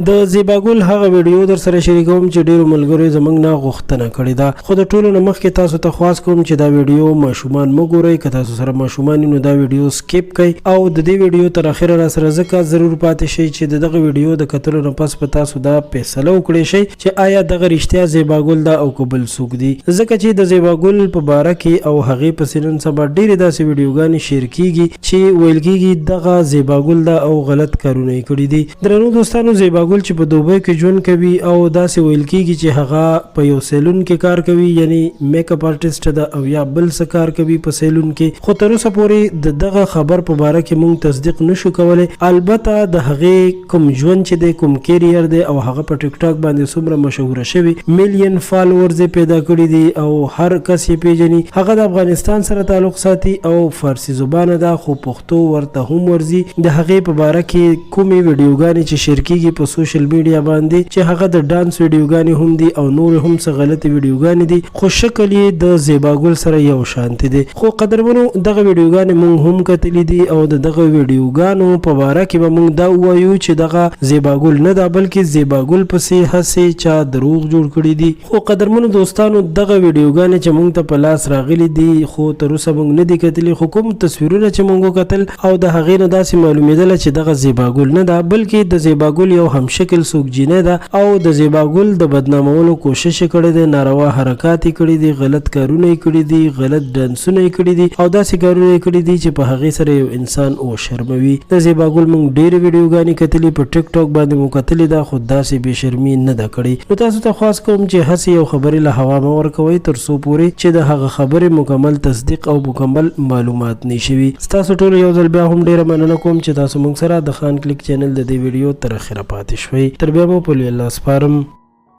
د زیباګل هغه ویډیو در سره شریکوم چې ډیرو ملګرو زمنګ نه غوښتنه کړې ده، خو د ټولو نه مخکې تاسو ته خواست کوم چې دا ویډیو ماشومان مه ګورئ. که تاسو سره ماشومان نو دا ویډیو سکیپ کړئ او د دې ویډیو تر اخره را سره ځکه ضرور پاتې شئ چې دغه ویډیو د کتلو نه پس په تاسو دا فیصله وکړئ شئ چې آیا دغه رښتیا زیباګل ده او که بل څوک دي، ځکه چې د زیباګل په باره کې او هغې پسې نن سبا ډېرې داسې ویډیوګانې شیر کیږي چې ویل کیږي دغه زیباګل ده او غلط کارونه یې کړي دي. درنو دوستانو، زیباګل چې په دوبۍ کې ژوند کوي او داسې ویل کیږي چې هغه په یو سیلون کې کار کوي، یعنی میک اپ آرټسټ ده او یا بل څه کار کوي په سیلون کې، خو تر اوسه پورې دغه خبر په باره کې موږ تصدیق نشو کولی. البته د هغې کوم ژوند چې دی، کوم کیریر دی او هغه په ټیک ټاک باندې څومره مشهوره شوي، میلیون فالوورز یې پیدا کړي دي او هر کس یې پیژني. هغه د افغانستان سره تعلق ساتي او فارسي زبانه ده، خو پښتو ورته هم ورځي. د هغې په باره کې کومې ویډیوګانې چې شیر کیږي په سوشل میډیا باندې چې هغه د ډانس ویډیوګانې هم دي او نور هم څه غلطې ویډیوګانې دي، خو شکل یې د زیباګل سره یو شانتي دی. خو قدرمنو، دغه ویډیوګانې موږ هم کتلې دي او د دغه ویډیوګانو په باره کې به موږ دا ووایو چې دغه زیباګل نه ده، بلکې زیباګل پسې هسې چا دروغ جوړ کړي دي. خو قدرمنو دوستانو، دغه ویډیوګانې چې موږ ته په لاس راغلي دي خو تر اوسه موږ نه دي کتلي، خو کوم تصویرونه چې موږ وکتل او د هغې نه داسې معلومېدله چې دغه زیباګل نه ده، بلکې د زیباګل یو همشکل څوک جینۍ ده او د زیباګل د بدنامولو کوشش یې کړی دی، ناروا حرکات یې کړي دي، غلط کارونه یې کړي دي، غلط ډانسونه یې کړي دي او داسې کارونه یې کړي دي چې په هغې سره یو انسان وشرموي. د زیباګل موږ ډېرې ویډیوګانې کتلي، په ټیک ټاک باندې مو کتلې ده، خو داسې بې شرمي نه ده کړې. نو تاسو ته خواست کوم چې هسې یو خبرې له هوا مه ورکوئ تر څو پورې چې د هغه خبرې مکمل تصدیق او مکمل معلومات نه شوي. ستاسو ټولو یو ځل بیا هم ډېره مننه کوم چې تاسو موږ سره د خان کلیک چینل د دې ویډیو تر اخره پاتې شوئ. تر بیا مو په لوی الله سپارم.